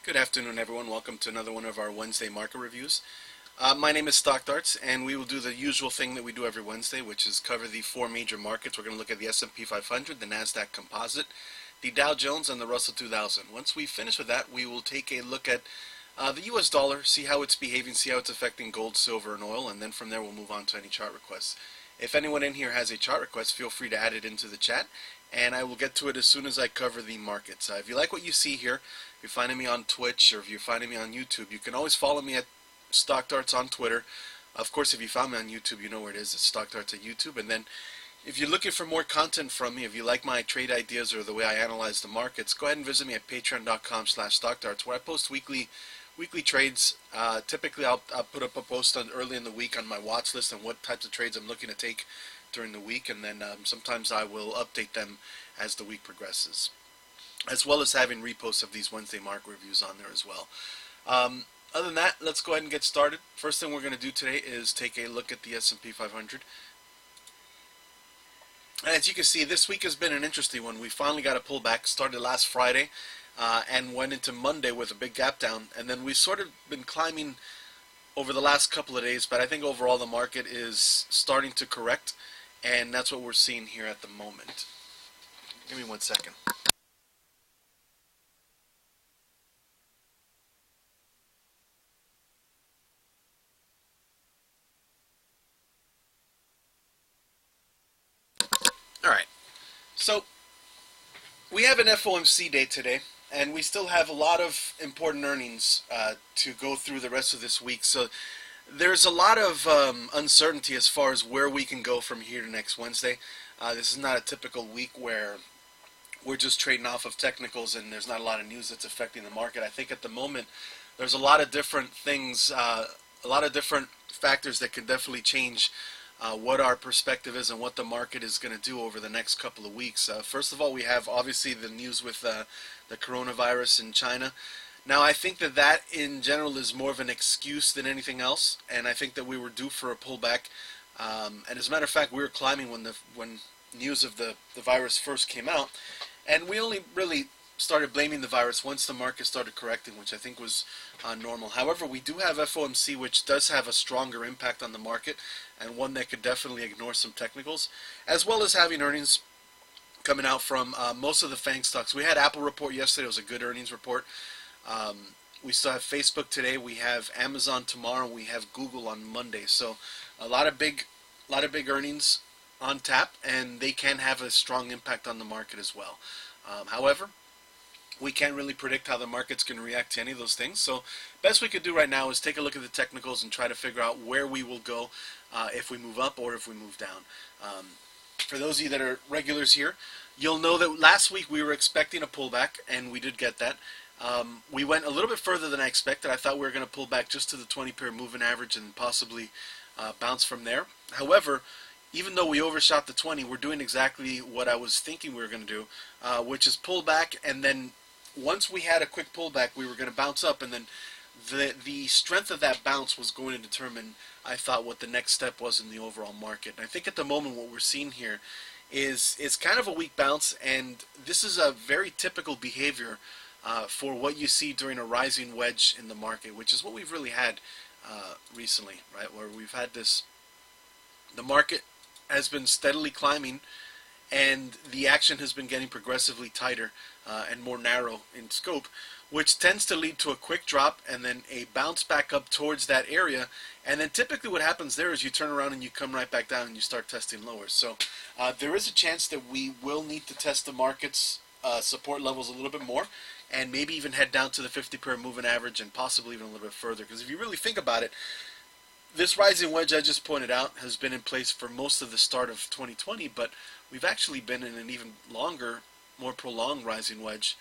Good afternoon, everyone. Welcome to another one of our Wednesday market reviews. My name is Stock Darts, and we will do the usual thing that we do every Wednesday, which is cover the four major markets. We're going to look at the S&P 500, the NASDAQ Composite, the Dow Jones, and the Russell 2000. Once we finish with that, we will take a look at the U.S. dollar, see how it's behaving, see how it's affecting gold, silver, and oil, and then from there we'll move on to any chart requests. If anyone in here has a chart request, feel free to add it into the chat, and I will get to it as soon as I cover the markets. If you like what you see here, if you're finding me on Twitch or if you're finding me on YouTube, you can always follow me at Stock Darts on Twitter. Of course, if you found me on YouTube, you know where it is. It's Stock Darts at YouTube. And then if you're looking for more content from me, if you like my trade ideas or the way I analyze the markets, go ahead and visit me at patreon.com/StockDarts, where I post weekly trades. Typically, I'll put up a post on early in the week on my watch list and what types of trades I'm looking to take during the week, and then sometimes I will update them as the week progresses, as well as having reposts of these Wednesday market reviews on there as well. Other than that, let's go ahead and get started. First thing we're going to do today is take a look at the S&P 500. As you can see, this week has been an interesting one. We finally got a pullback. Started last Friday and went into Monday with a big gap down, and then we've sort of been climbing over the last couple of days, but I think overall the market is starting to correct, and that's what we're seeing here at the moment. Give me 1 second. Alright, so we have an FOMC day today, and we still have a lot of important earnings to go through the rest of this week. So there's a lot of uncertainty as far as where we can go from here to next Wednesday. This is not a typical week where we're just trading off of technicals and there's not a lot of news that's affecting the market. I think at the moment there's a lot of different things, a lot of different factors that can definitely change what our perspective is and what the market is going to do over the next couple of weeks. First of all, we have obviously the news with the coronavirus in China. Now, I think that in general is more of an excuse than anything else, and I think that we were due for a pullback. And as a matter of fact, we were climbing when news of the virus first came out, and we only really started blaming the virus once the market started correcting, which I think was normal. However, we do have FOMC, which does have a stronger impact on the market, and one that could definitely ignore some technicals, as well as having earnings coming out from most of the FANG stocks. We had Apple report yesterday. It was a good earnings report. We still have Facebook today. We have Amazon tomorrow. We have Google on Monday. So a lot of big earnings on tap, and they can have a strong impact on the market as well. However, we can't really predict how the market's going to react to any of those things. So best we could do right now is take a look at the technicals and try to figure out where we will go if we move up or if we move down. For those of you that are regulars here, you'll know that last week we were expecting a pullback, and we did get that. We went a little bit further than I expected. I thought we were going to pull back just to the 20-pair moving average and possibly bounce from there. However, even though we overshot the 20, we're doing exactly what I was thinking we were going to do, which is pull back, and then once we had a quick pullback, we were going to bounce up, and then the strength of that bounce was going to determine, I thought, what the next step was in the overall market. And I think at the moment what we're seeing here is kind of a weak bounce, and this is a very typical behavior for what you see during a rising wedge in the market, which is what we've really had recently, right? Where we've had this, the market has been steadily climbing, and the action has been getting progressively tighter and more narrow in scope, which tends to lead to a quick drop and then a bounce back up towards that area. And then typically what happens there is you turn around and you come right back down and you start testing lower. So there is a chance that we will need to test the market's support levels a little bit more, and maybe even head down to the 50-pair moving average and possibly even a little bit further. Because if you really think about it, this rising wedge I just pointed out has been in place for most of the start of 2020, but we've actually been in an even longer, more prolonged rising wedge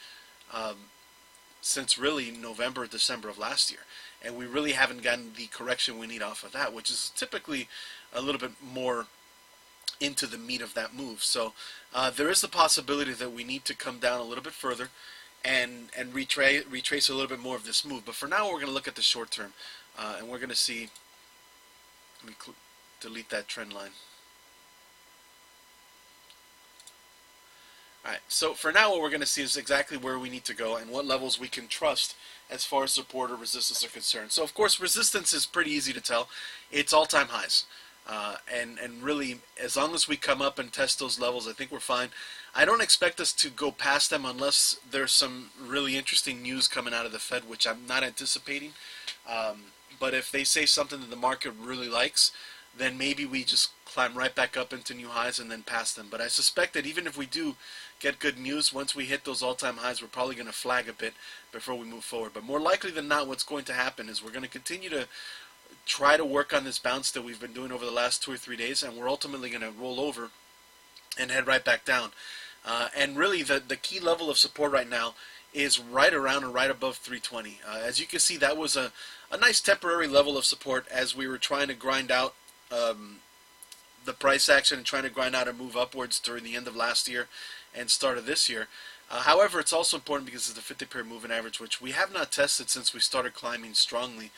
since really November, December of last year. And we really haven't gotten the correction we need off of that, which is typically a little bit more into the meat of that move. So there is the possibility that we need to come down a little bit further and retrace a little bit more of this move. But for now, we're going to look at the short term, and we're going to see. Let me delete that trend line. All right, so for now what we're going to see is exactly where we need to go and what levels we can trust as far as support or resistance are concerned. So of course resistance is pretty easy to tell. It's all-time highs. And really, as long as we come up and test those levels, I think we're fine. I don't expect us to go past them unless there's some really interesting news coming out of the Fed, which I'm not anticipating. But if they say something that the market really likes, then maybe we just climb right back up into new highs and then past them. But I suspect that even if we do get good news, once we hit those all-time highs, we're probably going to flag a bit before we move forward. But more likely than not, what's going to happen is we're going to continue to try to work on this bounce that we've been doing over the last 2 or 3 days, and we're ultimately going to roll over and head right back down. And really, the key level of support right now is right around or right above 320. As you can see, that was a nice temporary level of support as we were trying to grind out the price action and trying to grind out a move upwards during the end of last year and start of this year. However, it's also important because it's the 50-period moving average, which we have not tested since we started climbing strongly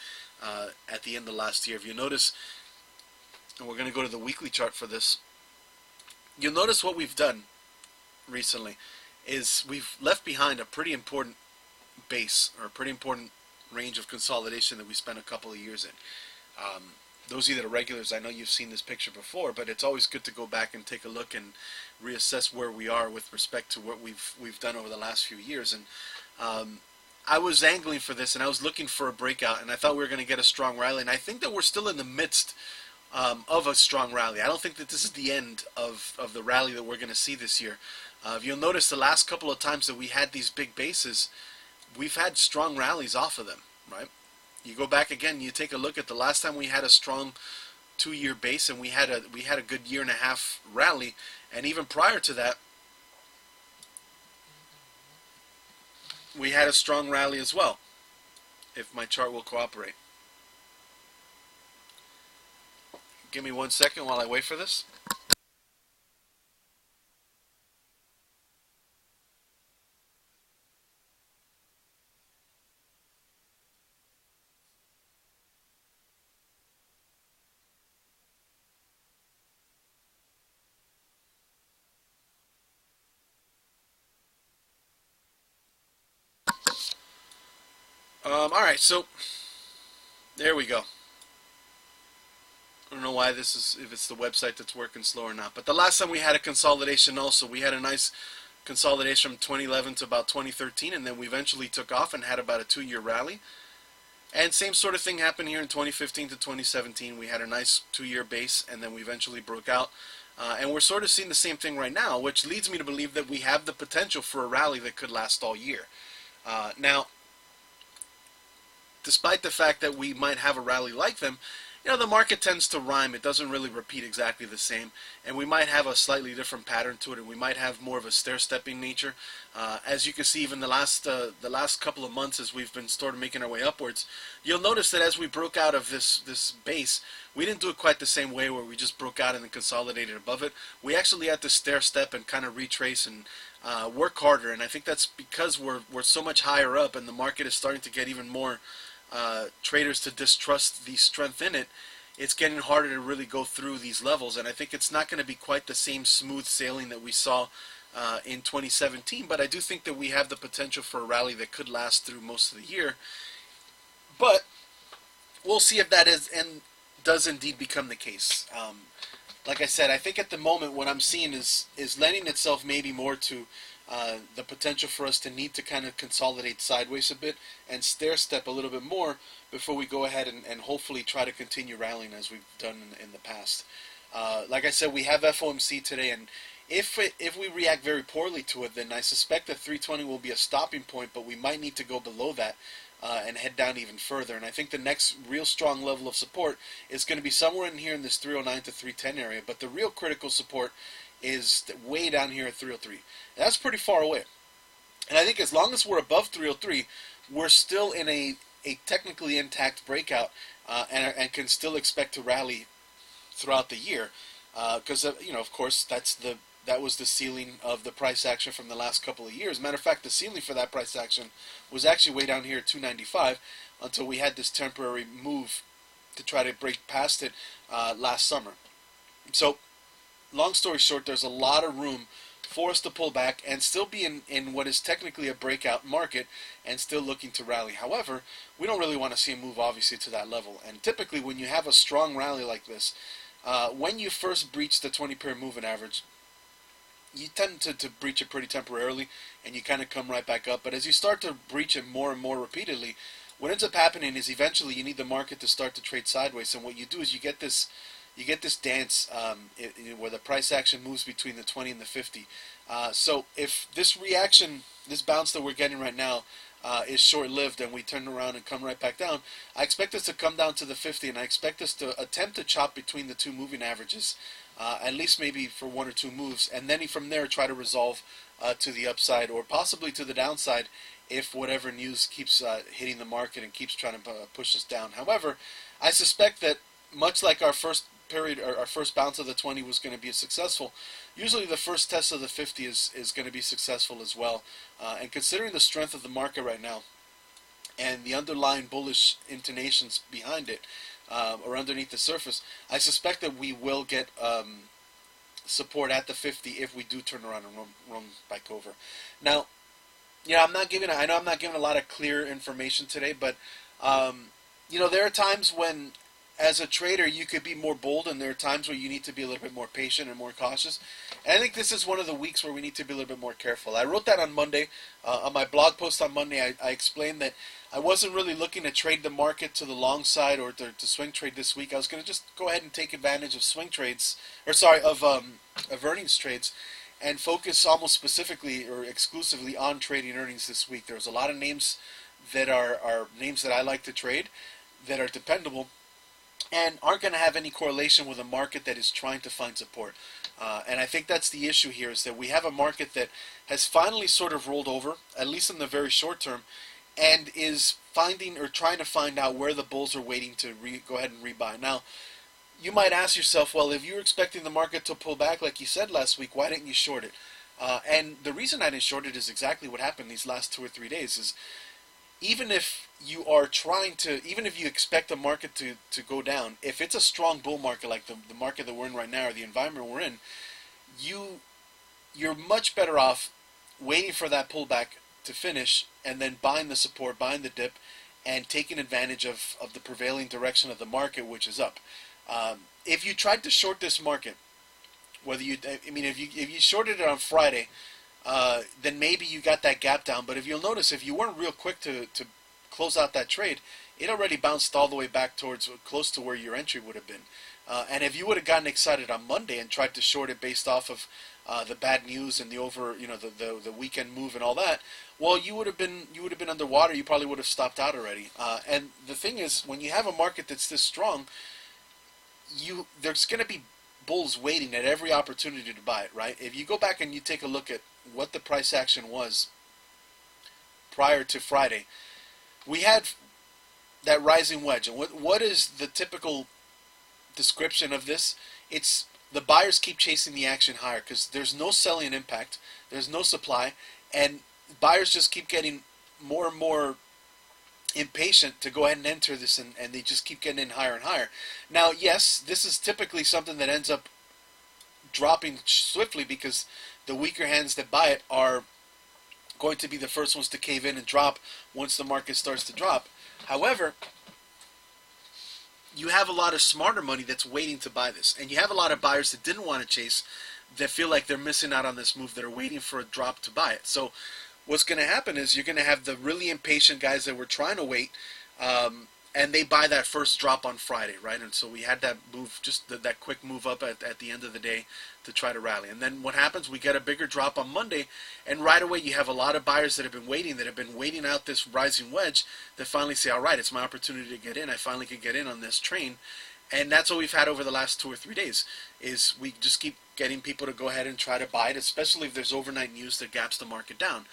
at the end of last year. If you notice, and we're going to go to the weekly chart for this, you'll notice what we've done recently is we've left behind a pretty important base or a pretty important range of consolidation that we spent a couple of years in. Those of you that are regulars, I know you've seen this picture before, but it's always good to go back and take a look and reassess where we are with respect to what we've done over the last few years. And I was angling for this, and I was looking for a breakout, and I thought we were going to get a strong rally, and I think that we're still in the midst of a strong rally. I don't think that this is the end of the rally that we're going to see this year. If you'll notice, the last couple of times that we had these big bases, we've had strong rallies off of them, right? You go back again, you take a look at the last time we had a strong 2-year base, and we had a good 1.5-year rally, and even prior to that, we had a strong rally as well, if my chart will cooperate. Give me 1 second while I wait for this. Alright, so there we go. I don't know why this is, if it's the website that's working slow or not. But the last time we had a consolidation also, we had a nice consolidation from 2011 to about 2013, and then we eventually took off and had about a 2-year rally. And same sort of thing happened here in 2015 to 2017. We had a nice 2-year base, and then we eventually broke out. And we're sort of seeing the same thing right now, which leads me to believe that we have the potential for a rally that could last all year. Now, despite the fact that we might have a rally like them, you know, the market tends to rhyme. It doesn't really repeat exactly the same, and we might have a slightly different pattern to it, and we might have more of a stair-stepping nature. As you can see, even the last couple of months, as we've been sort of making our way upwards, you'll notice that as we broke out of this base, we didn't do it quite the same way where we just broke out and then consolidated above it. We actually had to stair-step and kind of retrace and work harder, and I think that's because we're so much higher up, and the market is starting to get even more traders to distrust the strength in it. It's getting harder to really go through these levels, and I think it's not going to be quite the same smooth sailing that we saw in 2017, but I do think that we have the potential for a rally that could last through most of the year. But we'll see if that does indeed become the case. Like I said, I think at the moment what I'm seeing is lending itself maybe more to the potential for us to need to kind of consolidate sideways a bit and stair-step a little bit more before we go ahead and hopefully try to continue rallying as we've done in the past. Like I said, we have FOMC today, and if we react very poorly to it, then I suspect that 320 will be a stopping point, but we might need to go below that and head down even further. And I think the next real strong level of support is going to be somewhere in here in this 309 to 310 area, but the real critical support is way down here at 303. That's pretty far away. And I think as long as we're above 303, we're still in a technically intact breakout and can still expect to rally throughout the year. Because, you know, of course, that was the ceiling of the price action from the last couple of years. Matter of fact, the ceiling for that price action was actually way down here at 295 until we had this temporary move to try to break past it last summer. So, long story short, there's a lot of room for us to pull back and still be in what is technically a breakout market and still looking to rally. However, we don't really want to see a move obviously to that level. And typically when you have a strong rally like this, when you first breach the 20-period moving average, you tend to breach it pretty temporarily and you kind of come right back up. But as you start to breach it more and more repeatedly, what ends up happening is eventually you need the market to start to trade sideways. And what you do is you get this dance where the price action moves between the 20 and the 50. So if this reaction, this bounce that we're getting right now is short-lived and we turn around and come right back down, I expect us to come down to the 50, and I expect us to attempt to chop between the two moving averages, at least maybe for one or two moves, and then from there try to resolve to the upside or possibly to the downside if whatever news keeps hitting the market and keeps trying to push us down. However, I suspect that much like our first period, or our first bounce of the 20 was going to be successful, usually the first test of the 50 is going to be successful as well. And considering the strength of the market right now and the underlying bullish intonations behind it, or underneath the surface, I suspect that we will get support at the 50 if we do turn around and run back over. Now, I know I'm not giving a lot of clear information today, but there are times when, as a trader, you could be more bold, and there are times where you need to be a little bit more patient and more cautious. And I think this is one of the weeks where we need to be a little bit more careful. I wrote that on Monday. On my blog post on Monday, I explained that I wasn't really looking to trade the market to the long side or to swing trade this week. I was going to just go ahead and take advantage of of earnings trades, and focus almost specifically or exclusively on trading earnings this week. There's a lot of names that are names that I like to trade, that are dependable, and aren't going to have any correlation with a market that is trying to find support. And I think that's the issue here, is that we have a market that has finally sort of rolled over, at least in the very short term, and is finding or trying to find out where the bulls are waiting to go ahead and rebuy. Now, you might ask yourself, well, if you're expecting the market to pull back like you said last week, why didn't you short it? And the reason I didn't short it is exactly what happened these last 2 or 3 days. Is even if you expect the market to go down, if it's a strong bull market like the market that we're in right now, or the environment we're in, you're much better off waiting for that pullback to finish and then buying the support, buying the dip, and taking advantage of the prevailing direction of the market, which is up. If you tried to short this market, if you shorted it on Friday, then maybe you got that gap down. But if you'll notice, if you weren't real quick to close out that trade, it already bounced all the way back towards close to where your entry would have been. And if you would have gotten excited on Monday and tried to short it based off of the bad news and the weekend move and all that, well, you would have been underwater. You probably would have stopped out already. And the thing is, when you have a market that's this strong, there's going to be bulls waiting at every opportunity to buy it, right? If you go back and you take a look at what the price action was prior to Friday, we had that rising wedge. And what is the typical description of this? It's the buyers keep chasing the action higher because there's no selling impact, there's no supply, and buyers just keep getting more and more impatient to go ahead and enter this, and they just keep getting in higher and higher. Now, yes, this is typically something that ends up dropping swiftly because the weaker hands that buy it are going to be the first ones to cave in and drop once the market starts to drop. However, you have a lot of smarter money that's waiting to buy this, and you have a lot of buyers that didn't want to chase, that feel like they're missing out on this move, that are waiting for a drop to buy it. So what's going to happen is you're going to have the really impatient guys that were trying to wait, and they buy that first drop on Friday, right? And so we had that move, just that quick move up at the end of the day to try to rally. And then what happens? We get a bigger drop on Monday, and right away you have a lot of buyers that have been waiting out this rising wedge, that finally say, all right, it's my opportunity to get in. I finally can get in on this train. And that's what we've had over the last 2 or 3 days, is we just keep getting people to go ahead and try to buy it, especially if there's overnight news that gaps the market down.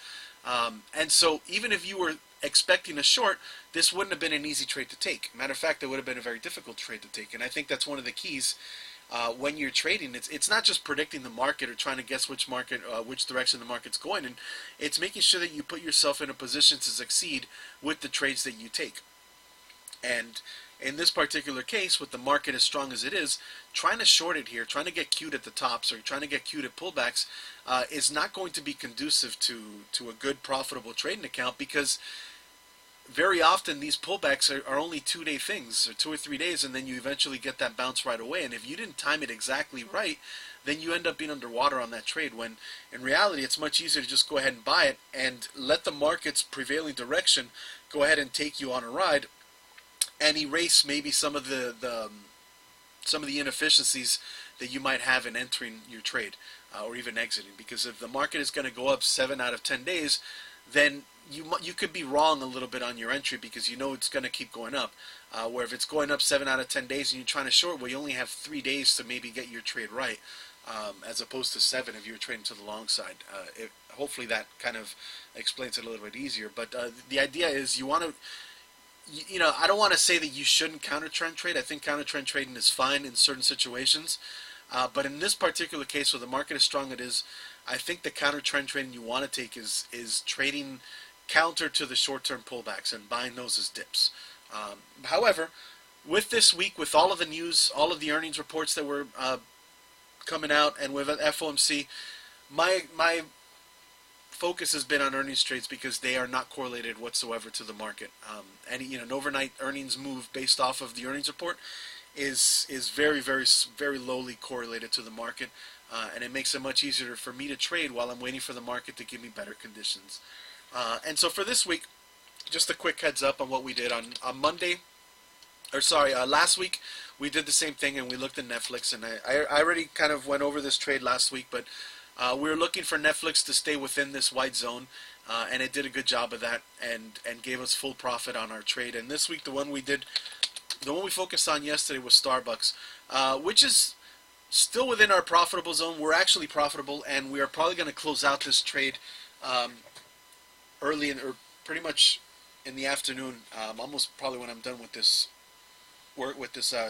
And so even if you were expecting a short, this wouldn't have been an easy trade to take. Matter of fact, it would have been a very difficult trade to take. And I think that's one of the keys when you're trading. It's not just predicting the market or trying to guess which direction the market's going in. It's making sure that you put yourself in a position to succeed with the trades that you take. And in this particular case, with the market as strong as it is, trying to short it here, trying to get cute at the tops or trying to get cute at pullbacks is not going to be conducive to a good profitable trading account, because very often these pullbacks are only 2-day things, or 2 or 3 days, and then you eventually get that bounce right away. And if you didn't time it exactly right, then you end up being underwater on that trade, when in reality it's much easier to just go ahead and buy it and let the market's prevailing direction go ahead and take you on a ride and erase maybe some of the inefficiencies that you might have in entering your trade or even exiting. Because if the market is going to go up 7 out of 10 days, then you could be wrong a little bit on your entry, because you know it's going to keep going up. Where if it's going up 7 out of 10 days and you're trying to short, well, you only have 3 days to maybe get your trade right, as opposed to 7 if you're trading to the long side. Hopefully that kind of explains it a little bit easier. But the idea is you want to, I don't want to say that you shouldn't counter trend trade. I think counter trend trading is fine in certain situations. But in this particular case, where the market is strong it is, I think the counter trend trading you want to take is trading counter to the short-term pullbacks and buying those as dips. However, with this week, with all of the news, all of the earnings reports that were coming out, and with FOMC, my focus has been on earnings trades, because they are not correlated whatsoever to the market. An overnight earnings move based off of the earnings report is very, very, very lowly correlated to the market, and it makes it much easier for me to trade while I'm waiting for the market to give me better conditions. And so for this week, just a quick heads up on what we did on Monday, last week we did the same thing, and we looked at Netflix, and I already kind of went over this trade last week, but we were looking for Netflix to stay within this white zone, and it did a good job of that, and gave us full profit on our trade. And this week, the one we focused on yesterday was Starbucks, which is still within our profitable zone. We're actually profitable, and we are probably going to close out this trade early or pretty much in the afternoon, almost probably when I'm done with this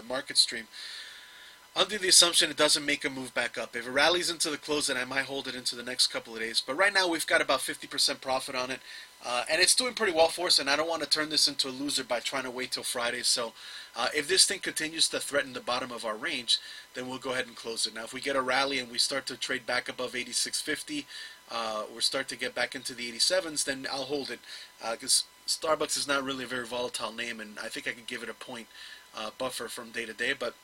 market stream, under the assumption it doesn't make a move back up. If it rallies into the close, then I might hold it into the next couple of days. But right now we've got about 50% profit on it, and it's doing pretty well for us, and I don't want to turn this into a loser by trying to wait till Friday. So if this thing continues to threaten the bottom of our range, then we'll go ahead and close it. Now if we get a rally and we start to trade back above 86.50, or start to get back into the 87s, then I'll hold it, because Starbucks is not really a very volatile name, and I think I can give it a point buffer from day to day. But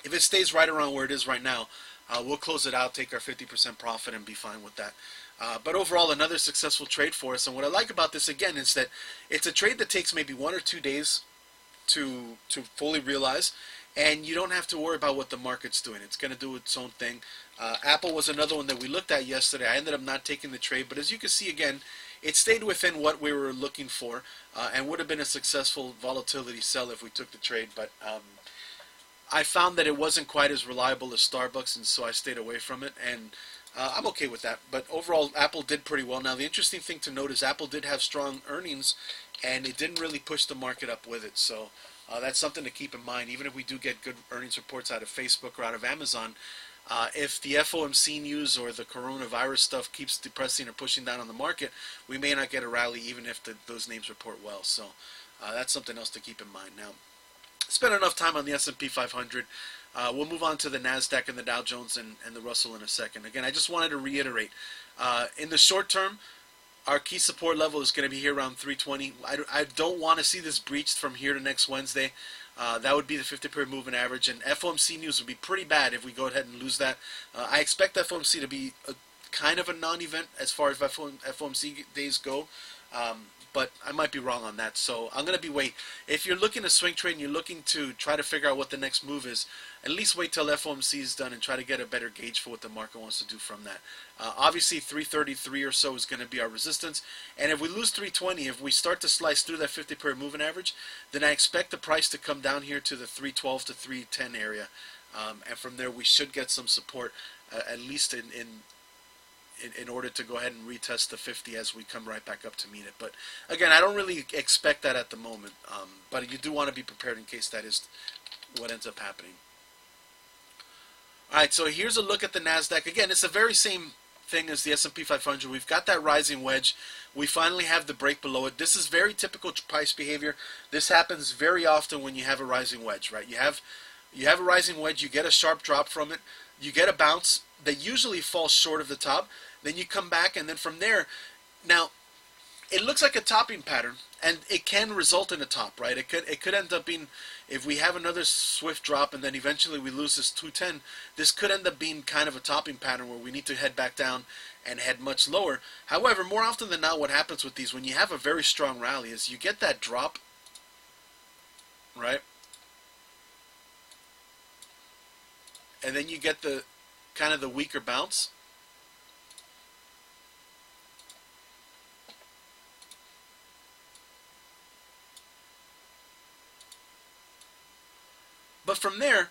if it stays right around where it is right now, we'll close it out, take our 50% profit, and be fine with that. But overall, another successful trade for us. And what I like about this, again, is that it's a trade that takes maybe 1 or 2 days to fully realize, and you don't have to worry about what the market's doing. It's going to do its own thing. Apple was another one that we looked at yesterday. I ended up not taking the trade, but as you can see, again, it stayed within what we were looking for, and would have been a successful volatility sell if we took the trade. But I found that it wasn't quite as reliable as Starbucks, and so I stayed away from it, and I'm okay with that. But overall, Apple did pretty well. Now, the interesting thing to note is Apple did have strong earnings, and it didn't really push the market up with it. So that's something to keep in mind. Even if we do get good earnings reports out of Facebook or out of Amazon, if the FOMC news or the coronavirus stuff keeps depressing or pushing down on the market, we may not get a rally even if those names report well. So that's something else to keep in mind. Now, spent enough time on the S&P 500. We'll move on to the NASDAQ and the Dow Jones and the Russell in a second. Again, I just wanted to reiterate, in the short term, our key support level is going to be here around 320. I don't want to see this breached from here to next Wednesday. That would be the 50-period moving average, and FOMC news would be pretty bad if we go ahead and lose that. I expect FOMC to be kind of a non-event as far as FOMC days go, but I might be wrong on that. So I'm going to be wait. If you're looking to swing trade and you're looking to try to figure out what the next move is, at least wait till FOMC is done and try to get a better gauge for what the market wants to do from that. Obviously, 333 or so is going to be our resistance. And if we lose 320, if we start to slice through that 50-period moving average, then I expect the price to come down here to the 312 to 310 area. And from there, we should get some support, at least in order to go ahead and retest the 50 as we come right back up to meet it. But again, I don't really expect that at the moment. But you do want to be prepared in case that is what ends up happening. All right, so here's a look at the NASDAQ. Again, it's the very same thing is the S&P 500. We've got that rising wedge. We finally have the break below it. This is very typical price behavior. This happens very often when you have a rising wedge, right? You have a rising wedge, you get a sharp drop from it, you get a bounce that usually falls short of the top, then you come back, and then from there, now, it looks like a topping pattern, and it can result in a top, right? It could end up being, if we have another swift drop and then eventually we lose this 210, this could end up being kind of a topping pattern where we need to head back down and head much lower. However, more often than not, what happens with these, when you have a very strong rally, is you get that drop, right? And then you get the kind of the weaker bounce. But from there,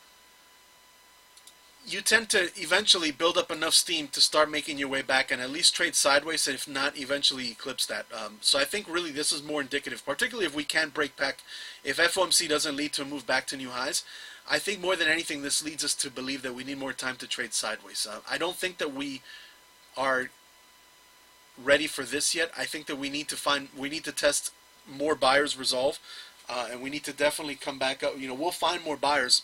you tend to eventually build up enough steam to start making your way back and at least trade sideways, and if not, eventually eclipse that. So I think really this is more indicative, particularly if we can break back, if FOMC doesn't lead to a move back to new highs. I think more than anything, this leads us to believe that we need more time to trade sideways. I don't think that we are ready for this yet. I think that we need to test more buyers resolve. And we need to definitely come back up. We'll find more buyers,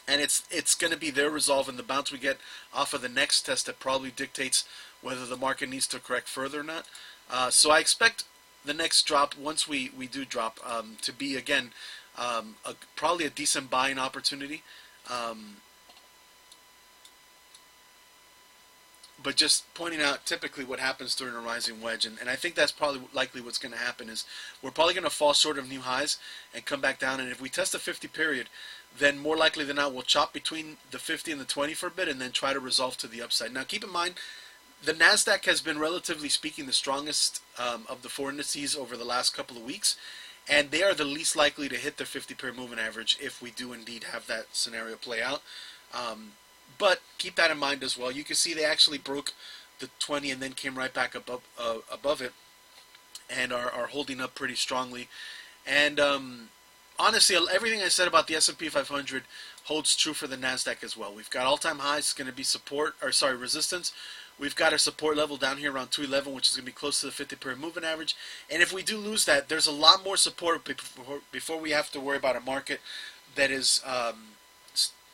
and it's going to be their resolve and the bounce we get off of the next test that probably dictates whether the market needs to correct further or not. So I expect the next drop, once we do drop, to be, again, probably a decent buying opportunity. But just pointing out typically what happens during a rising wedge, and I think that's probably likely what's going to happen, is we're probably going to fall short of new highs and come back down, and if we test the 50 period, then more likely than not we'll chop between the 50 and the 20 for a bit and then try to resolve to the upside. Now keep in mind, the NASDAQ has been, relatively speaking, the strongest of the four indices over the last couple of weeks, and they are the least likely to hit their 50 period moving average if we do indeed have that scenario play out. But keep that in mind as well. You can see they actually broke the 20 and then came right back above it, and are holding up pretty strongly. And honestly, everything I said about the S&P 500 holds true for the NASDAQ as well. We've got all-time highs. It's going to be resistance. We've got our support level down here around 211, which is going to be close to the 50-period moving average. And if we do lose that, there's a lot more support before we have to worry about a market that is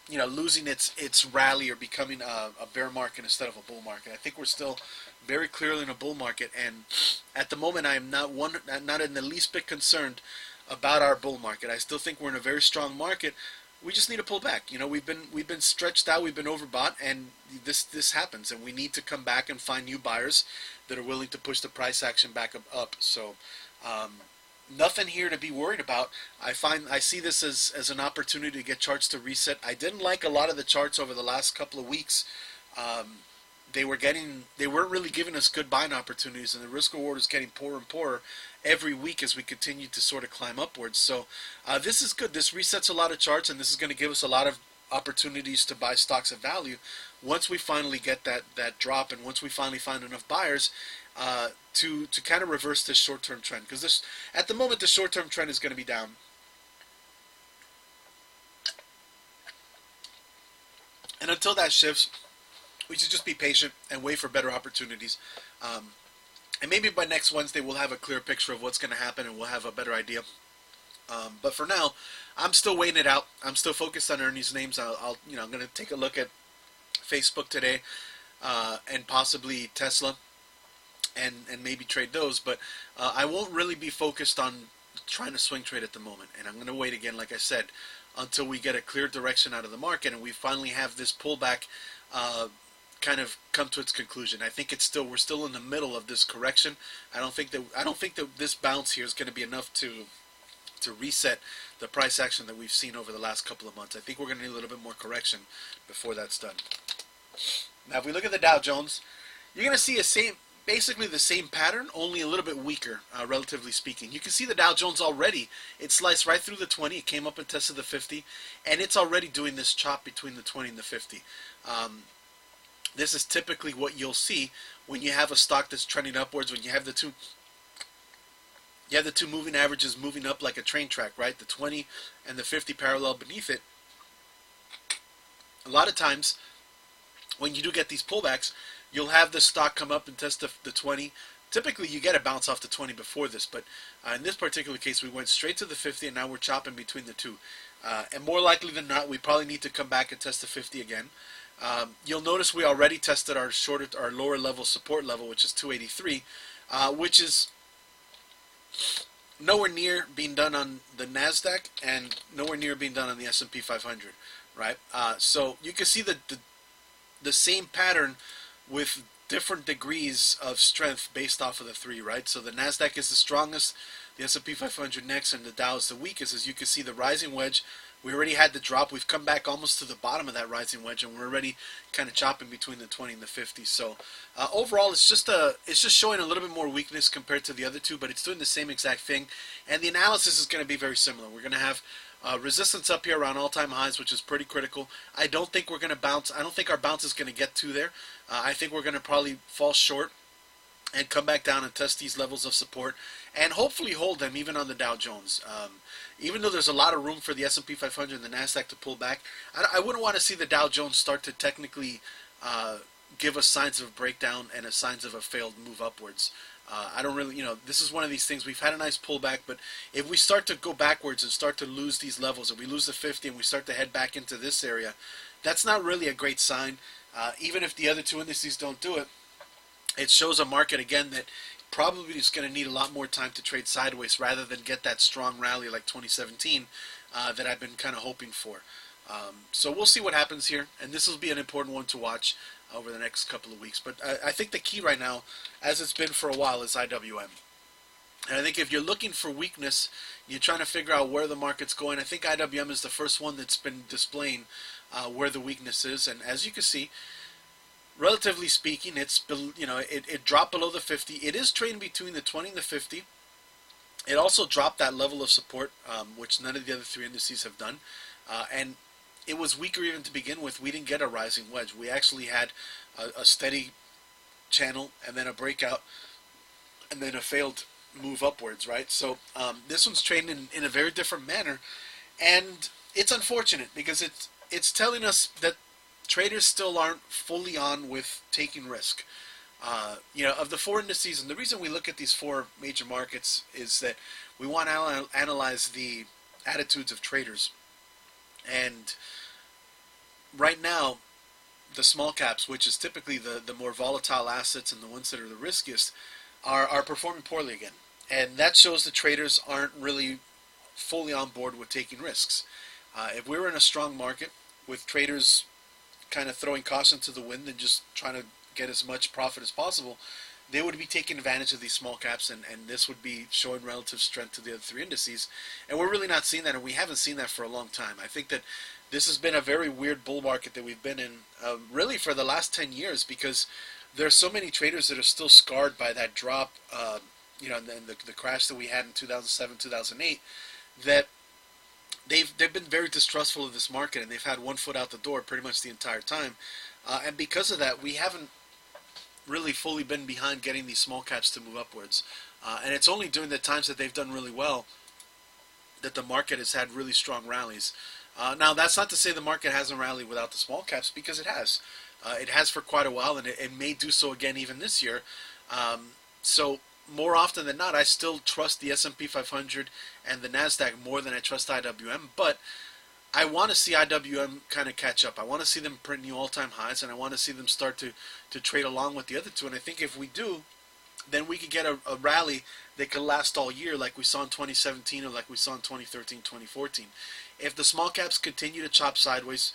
losing its rally or becoming a bear market instead of a bull market. I think we're still very clearly in a bull market, and at the moment I am not in the least bit concerned about our bull market. I still think we're in a very strong market. We just need to pull back. We've been stretched out, we've been overbought, and this happens, and we need to come back and find new buyers that are willing to push the price action back up. So nothing here to be worried about. I see this as an opportunity to get charts to reset. I didn't like a lot of the charts over the last couple of weeks. They weren't really giving us good buying opportunities, and the risk reward is getting poorer and poorer every week as we continue to sort of climb upwards. So this is good. This resets a lot of charts, and this is going to give us a lot of opportunities to buy stocks of value once we finally get that drop, and once we finally find enough buyers to kind of reverse this short-term trend. Because at the moment, the short-term trend is going to be down. And until that shifts, we should just be patient and wait for better opportunities. And maybe by next Wednesday, we'll have a clear picture of what's going to happen, and we'll have a better idea. But for now, I'm still waiting it out. I'm still focused on earnings names. I'm going to take a look at Facebook today, and possibly Tesla, and maybe trade those. But I won't really be focused on trying to swing trade at the moment. And I'm going to wait again, like I said, until we get a clear direction out of the market and we finally have this pullback kind of come to its conclusion. I think we're still in the middle of this correction. I don't think that this bounce here is going to be enough to reset the price action that we've seen over the last couple of months. I think we're going to need a little bit more correction before that's done. Now, if we look at the Dow Jones, you're going to see basically the same pattern, only a little bit weaker, relatively speaking. You can see the Dow Jones already. It sliced right through the 20. It came up and tested the 50, and it's already doing this chop between the 20 and the 50. This is typically what you'll see when you have a stock that's trending upwards, when you have the two moving averages moving up like a train track, right? The 20 and the 50 parallel beneath it. A lot of times, when you do get these pullbacks, you'll have the stock come up and test the 20. Typically, you get a bounce off the 20 before this, but in this particular case, we went straight to the 50, and now we're chopping between the two. And more likely than not, we probably need to come back and test the 50 again. You'll notice we already tested our lower level support level, which is 283, which is nowhere near being done on the NASDAQ and nowhere near being done on the S&P 500, right? So you can see the same pattern with different degrees of strength based off of the three, right? So the NASDAQ is the strongest, the S&P 500 next, and the Dow is the weakest. As you can see, the rising wedge, we already had the drop. We've come back almost to the bottom of that rising wedge, and we're already kind of chopping between the 20 and the 50. So overall, it's just showing a little bit more weakness compared to the other two, but it's doing the same exact thing. And the analysis is going to be very similar. We're going to have resistance up here around all-time highs, which is pretty critical. I don't think we're going to bounce. I don't think our bounce is going to get to there. I think we're going to probably fall short and come back down and test these levels of support and hopefully hold them even on the Dow Jones. Even though there's a lot of room for the S&P 500 and the NASDAQ to pull back, I wouldn't want to see the Dow Jones start to technically give us signs of a breakdown and signs of a failed move upwards. I don't really, this is one of these things. We've had a nice pullback, but if we start to go backwards and start to lose these levels, if we lose the 50 and we start to head back into this area, that's not really a great sign. Even if the other two indices don't do it, it shows a market, again, that probably is going to need a lot more time to trade sideways rather than get that strong rally like 2017 that I've been kind of hoping for. So we'll see what happens here, and this will be an important one to watch over the next couple of weeks. But I think the key right now, as it's been for a while, is IWM. And I think if you're looking for weakness, you're trying to figure out where the market's going, I think IWM is the first one that's been displaying where the weakness is. And as you can see, relatively speaking, it dropped below the 50. It is trading between the 20 and the 50. It also dropped that level of support, which none of the other three indices have done. And it was weaker even to begin with. We didn't get a rising wedge. We actually had a steady channel and then a breakout and then a failed move upwards, right? So this one's trading in a very different manner. And it's unfortunate because it's telling us that traders still aren't fully on with taking risk. Of the four indices, and the reason we look at these four major markets is that we want to analyze the attitudes of traders. And right now, the small caps, which is typically the more volatile assets and the ones that are the riskiest, are performing poorly again. And that shows the traders aren't really fully on board with taking risks. If we were in a strong market with traders kind of throwing caution to the wind and just trying to get as much profit as possible, they would be taking advantage of these small caps, and this would be showing relative strength to the other three indices. And we're really not seeing that, and we haven't seen that for a long time. I think that this has been a very weird bull market that we've been in really for the last 10 years because there are so many traders that are still scarred by that drop, and the crash that we had in 2007, 2008, that they've been very distrustful of this market, and they've had one foot out the door pretty much the entire time. And because of that, we haven't really fully been behind getting these small caps to move upwards. And it's only during the times that they've done really well that the market has had really strong rallies. Now, that's not to say the market hasn't rallied without the small caps, because it has. It has for quite a while, and it may do so again even this year. So more often than not, I still trust the S&P 500 and the NASDAQ more than I trust IWM, but I want to see IWM kind of catch up. I want to see them print new all-time highs, and I want to see them start to trade along with the other two. And I think if we do, then we could get a rally that could last all year like we saw in 2017 or like we saw in 2013, 2014. If the small caps continue to chop sideways,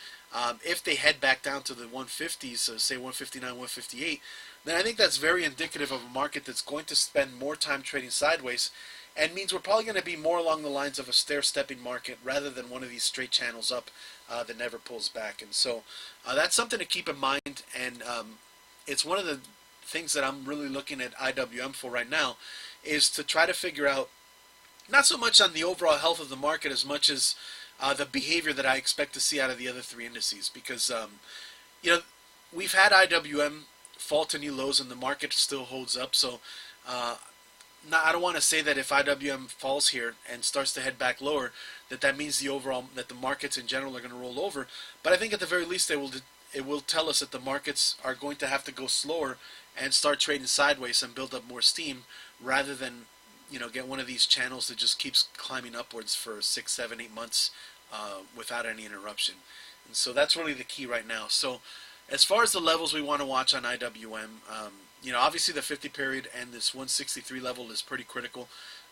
if they head back down to the 150s, so say 159, 158, then I think that's very indicative of a market that's going to spend more time trading sideways, and means we're probably going to be more along the lines of a stair-stepping market rather than one of these straight channels up that never pulls back. And so that's something to keep in mind, and it's one of the things that I'm really looking at IWM for right now, is to try to figure out not so much on the overall health of the market as much as the behavior that I expect to see out of the other three indices. Because we've had IWM fall to new lows and the market still holds up. So I don't want to say that if IWM falls here and starts to head back lower, that means that the markets in general are going to roll over. But I think at the very least they will it will tell us that the markets are going to have to go slower and start trading sideways and build up more steam rather than get one of these channels that just keeps climbing upwards for 6, 7, 8 months without any interruption. And so that's really the key right now. So as far as the levels we want to watch on IWM, obviously the 50 period and this 163 level is pretty critical.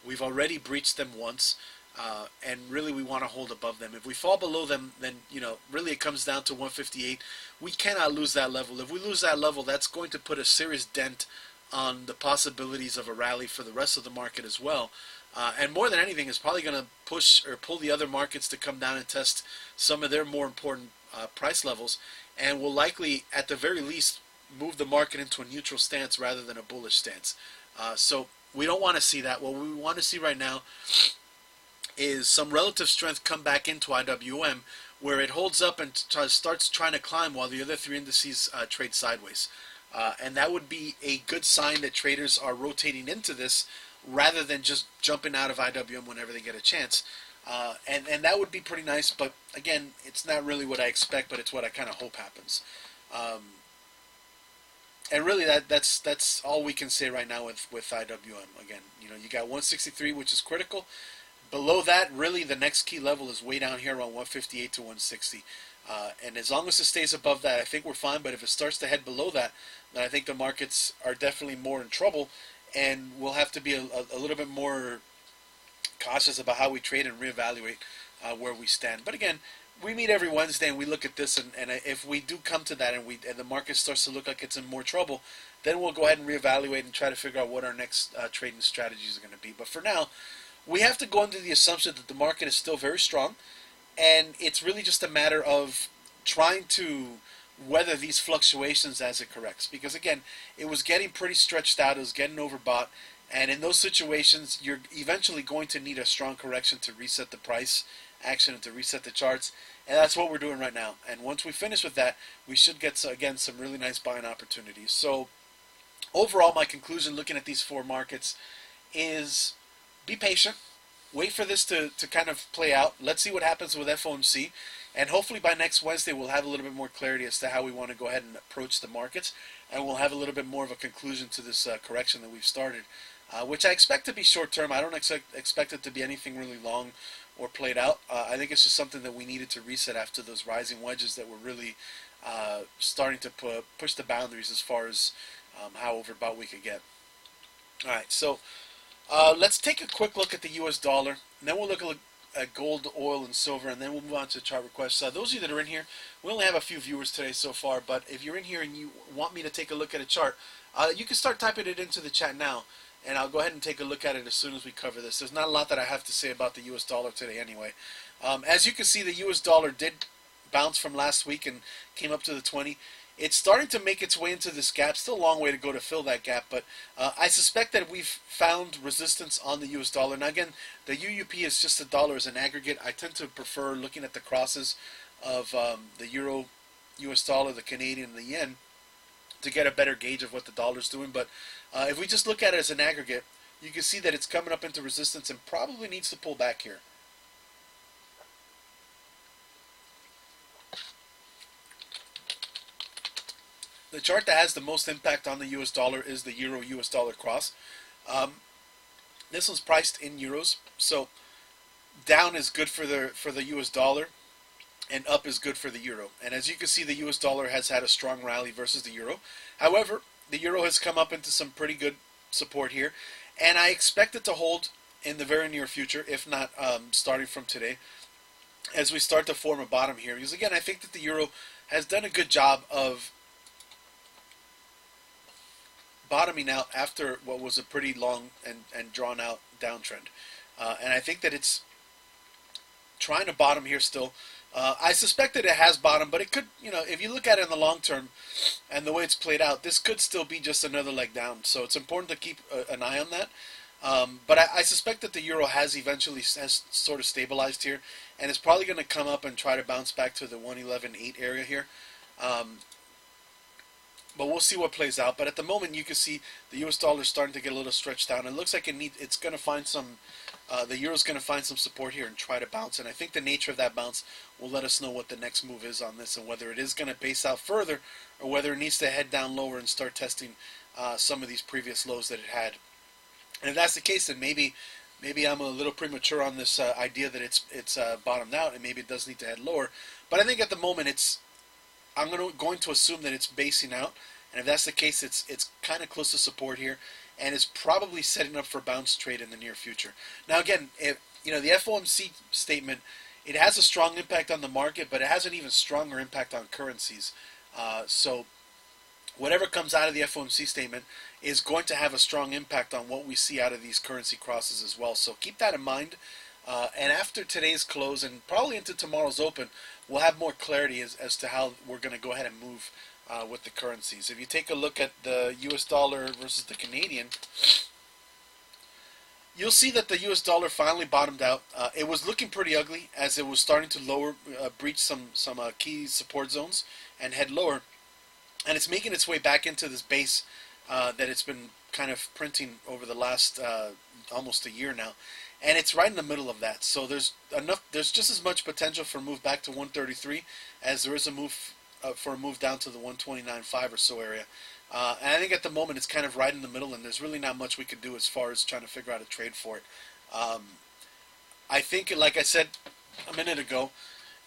We've already breached them once, and really we want to hold above them. If we fall below them, then really it comes down to 158. We cannot lose that level. If we lose that level, that's going to put a serious dent on the possibilities of a rally for the rest of the market as well. And more than anything, it's probably going to push or pull the other markets to come down and test some of their more important price levels, and will likely, at the very least, move the market into a neutral stance rather than a bullish stance. So we don't want to see that. What we want to see right now is some relative strength come back into IWM, where it holds up and starts trying to climb while the other three indices trade sideways. And that would be a good sign that traders are rotating into this rather than just jumping out of IWM whenever they get a chance. And that would be pretty nice, but again, it's not really what I expect, but it's what I kind of hope happens. And really, that's all we can say right now with IWM. Again, you got 163, which is critical. Below that, really, the next key level is way down here around 158 to 160. And as long as it stays above that, I think we're fine. But if it starts to head below that, then I think the markets are definitely more in trouble, and we'll have to be a little bit more cautious about how we trade and reevaluate where we stand. But again, we meet every Wednesday and we look at this, and if we do come to that and the market starts to look like it's in more trouble, then we'll go ahead and reevaluate and try to figure out what our next trading strategies are going to be. But for now, we have to go under the assumption that the market is still very strong, and it's really just a matter of trying to weather these fluctuations as it corrects. Because again, it was getting pretty stretched out, it was getting overbought, and in those situations, you're eventually going to need a strong correction to reset the price action and to reset the charts, and that's what we're doing right now. And once we finish with that, we should get, again, some really nice buying opportunities. So overall, my conclusion looking at these four markets is be patient, wait for this to kind of play out. Let's see what happens with FOMC, and hopefully by next Wednesday we'll have a little bit more clarity as to how we want to go ahead and approach the markets, and we'll have a little bit more of a conclusion to this correction that we've started, which I expect to be short term. I don't expect it to be anything really long or played out. I think it's just something that we needed to reset after those rising wedges that were really starting to push the boundaries as far as how overbought we could get. All right, so let's take a quick look at the U.S. dollar, and then we'll look at gold, oil, and silver, and then we'll move on to chart requests. Those of you that are in here, we only have a few viewers today so far, but if you're in here and you want me to take a look at a chart, you can start typing it into the chat now, and I'll go ahead and take a look at it as soon as we cover this. There's not a lot that I have to say about the U.S. dollar today anyway. As you can see, the U.S. dollar did bounce from last week and came up to the 20. It's starting to make its way into this gap. Still a long way to go to fill that gap, but I suspect that we've found resistance on the U.S. dollar. Now again, the UUP is just the dollar as an aggregate. I tend to prefer looking at the crosses of the euro, U.S. dollar, the Canadian, and the yen to get a better gauge of what the dollar's doing. But if we just look at it as an aggregate, you can see that it's coming up into resistance and probably needs to pull back here. The chart that has the most impact on the U.S. dollar is the euro-U.S. dollar cross. This one's priced in euros, so down is good for the U.S. dollar, and up is good for the euro. And as you can see, the U.S. dollar has had a strong rally versus the euro. However, the euro has come up into some pretty good support here, and I expect it to hold in the very near future, if not starting from today, as we start to form a bottom here. Because again, I think that the euro has done a good job of bottoming out after what was a pretty long and drawn out downtrend. And I think that it's trying to bottom here still. I suspect that it has bottomed, but it could, if you look at it in the long term and the way it's played out, this could still be just another leg down. So it's important to keep an eye on that. But I suspect that the euro has eventually sort of stabilized here, and it's probably going to come up and try to bounce back to the 111.8 area here. But we'll see what plays out. But at the moment, you can see the U.S. dollar is starting to get a little stretched down. It looks like it's going to find some the euro is going to find some support here and try to bounce. And I think the nature of that bounce will let us know what the next move is on this and whether it is going to base out further or whether it needs to head down lower and start testing some of these previous lows that it had. And if that's the case, then maybe I'm a little premature on this idea that it's bottomed out and maybe it does need to head lower. But I think at the moment I'm going to assume that it's basing out, and if that's the case, it's kind of close to support here, and is probably setting up for a bounce trade in the near future. Now again, if, the FOMC statement, it has a strong impact on the market, but it has an even stronger impact on currencies. So whatever comes out of the FOMC statement is going to have a strong impact on what we see out of these currency crosses as well. So keep that in mind. And after today's close and probably into tomorrow's open, we'll have more clarity as to how we're going to go ahead and move with the currencies. If you take a look at the US dollar versus the Canadian, you'll see that the US dollar finally bottomed out. It was looking pretty ugly as it was starting to breach some key support zones and head lower. And it's making its way back into this base that it's been kind of printing over the last almost a year now. And it's right in the middle of that. So there's just as much potential for a move back to 133 as there is a move for a move down to the 129.5 or so area. And I think at the moment it's kind of right in the middle, and there's really not much we could do as far as trying to figure out a trade for it. I think, like I said a minute ago,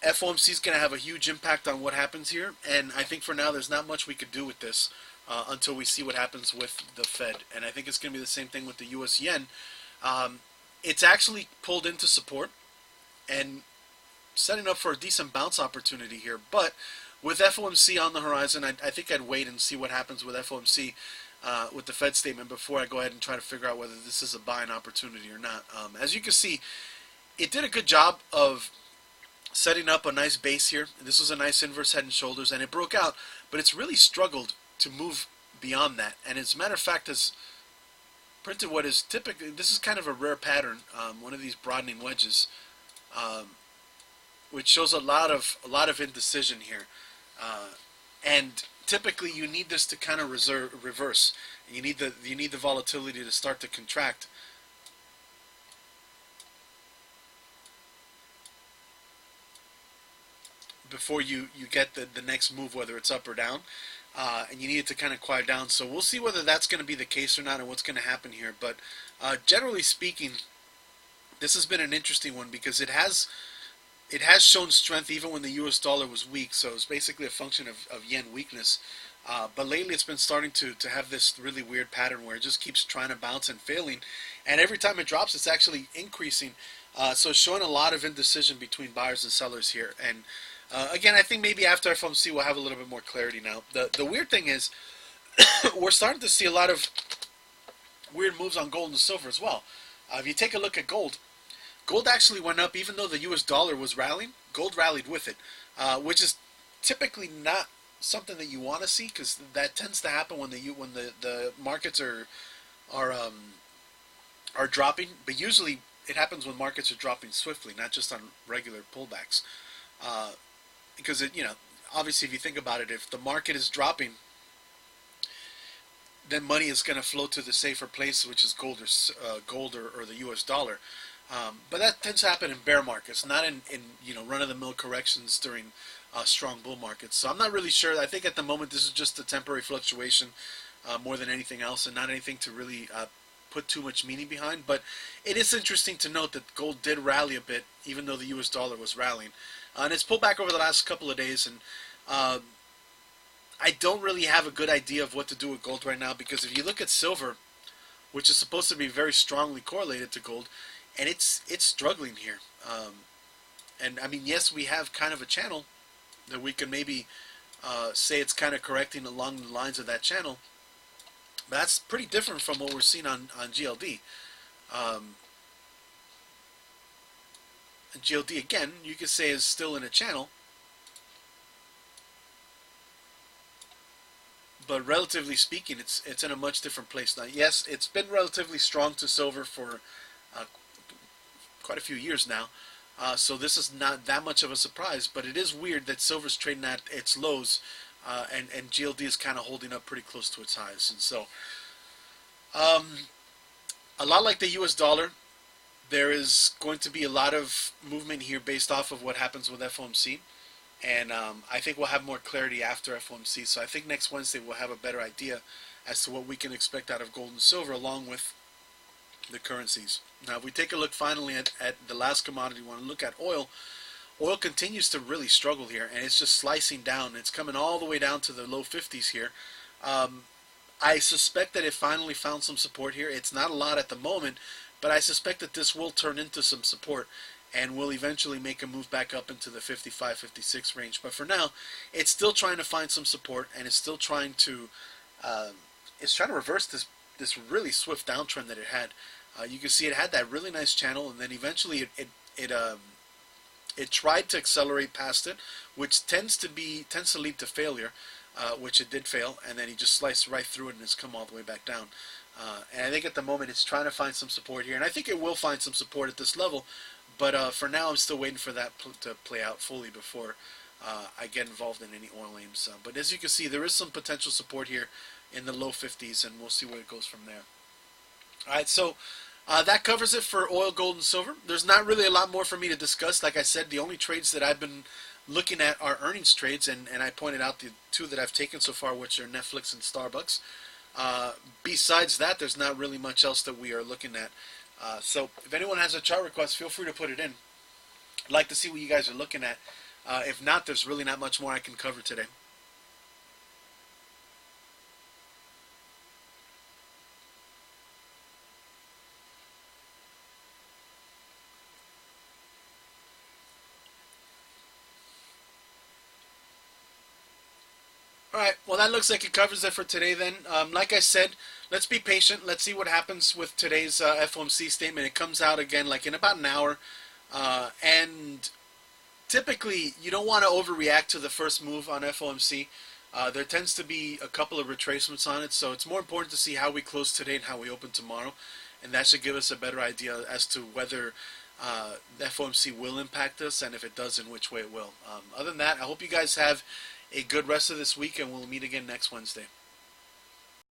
FOMC is going to have a huge impact on what happens here, and I think for now there's not much we could do with this until we see what happens with the Fed. And I think it's going to be the same thing with the US yen. It's actually pulled into support and setting up for a decent bounce opportunity here. But with FOMC on the horizon, I think I'd wait and see what happens with FOMC with the Fed statement before I go ahead and try to figure out whether this is a buying opportunity or not. As you can see, it did a good job of setting up a nice base here. This was a nice inverse head and shoulders, and it broke out, but it's really struggled to move beyond that. And as a matter of fact, has printed what is typically, this is kind of a rare pattern, one of these broadening wedges, which shows a lot of indecision here. And typically you need this to kind of reverse. You need the volatility to start to contract. Before you get the next move, whether it's up or down, and you need it to kind of quiet down. So we'll see whether that's going to be the case or not and what's going to happen here. But generally speaking, this has been an interesting one because it has shown strength even when the US dollar was weak. So it's basically a function of yen weakness. But lately it's been starting to have this really weird pattern where it just keeps trying to bounce and failing. And every time it drops, it's actually increasing. So it's showing a lot of indecision between buyers and sellers here. And again, I think maybe after FOMC we'll have a little bit more clarity now. The weird thing is we're starting to see a lot of weird moves on gold and silver as well. If you take a look at gold actually went up even though the US dollar was rallying. Gold rallied with it, which is typically not something that you want to see because that tends to happen when the markets are dropping. But usually it happens when markets are dropping swiftly, not just on regular pullbacks. Because obviously, if you think about it, if the market is dropping, then money is going to flow to the safer place, which is gold or the U.S. dollar. But that tends to happen in bear markets, not in run-of-the-mill corrections during strong bull markets. So I'm not really sure. I think at the moment this is just a temporary fluctuation more than anything else, and not anything to really put too much meaning behind. But it is interesting to note that gold did rally a bit, even though the U.S. dollar was rallying. And it's pulled back over the last couple of days, and I don't really have a good idea of what to do with gold right now, because if you look at silver, which is supposed to be very strongly correlated to gold, and it's struggling here. And I mean, yes, we have kind of a channel that we can maybe say it's kind of correcting along the lines of that channel, but that's pretty different from what we're seeing on GLD. And GLD, again, you could say is still in a channel, but relatively speaking, it's in a much different place now. Yes, it's been relatively strong to silver for quite a few years now, so this is not that much of a surprise, but it is weird that silver's trading at its lows, and GLD is kind of holding up pretty close to its highs. And so, a lot like the US dollar, there is going to be a lot of movement here based off of what happens with FOMC. And I think we'll have more clarity after FOMC. So I think next Wednesday we'll have a better idea as to what we can expect out of gold and silver along with the currencies. Now, if we take a look finally at the last commodity, we want to look at oil. Oil continues to really struggle here, and it's just slicing down. It's coming all the way down to the low 50s here. I suspect that it finally found some support here. It's not a lot at the moment, but I suspect that this will turn into some support and will eventually make a move back up into the 55, 56 range. But for now, it's still trying to find some support, and it's still trying to reverse this really swift downtrend that it had. You can see it had that really nice channel, and then eventually it tried to accelerate past it, which tends to lead to failure, which it did fail, and then he just sliced right through it and has come all the way back down. And I think at the moment it's trying to find some support here, and I think it will find some support at this level, but for now I'm still waiting for that to play out fully before I get involved in any oil aims. But as you can see, there is some potential support here in the low 50s, and we'll see where it goes from there. All right, so that covers it for oil, gold, and silver. There's not really a lot more for me to discuss. Like I said, the only trades that I've been looking at are earnings trades, and I pointed out the two that I've taken so far, which are NFLX and SBUX. Besides that, there's not really much else that we are looking at. So if anyone has a chart request, feel free to put it in. I'd like to see what you guys are looking at. If not, there's really not much more I can cover today. Alright, well that looks like it covers it for today then. Like I said, let's be patient. Let's see what happens with today's FOMC statement. It comes out again like in about an hour. And typically, you don't want to overreact to the first move on FOMC. There tends to be a couple of retracements on it, so it's more important to see how we close today and how we open tomorrow. And that should give us a better idea as to whether the FOMC will impact us, and if it does, in which way it will. Other than that, I hope you guys have a good rest of this week, and we'll meet again next Wednesday.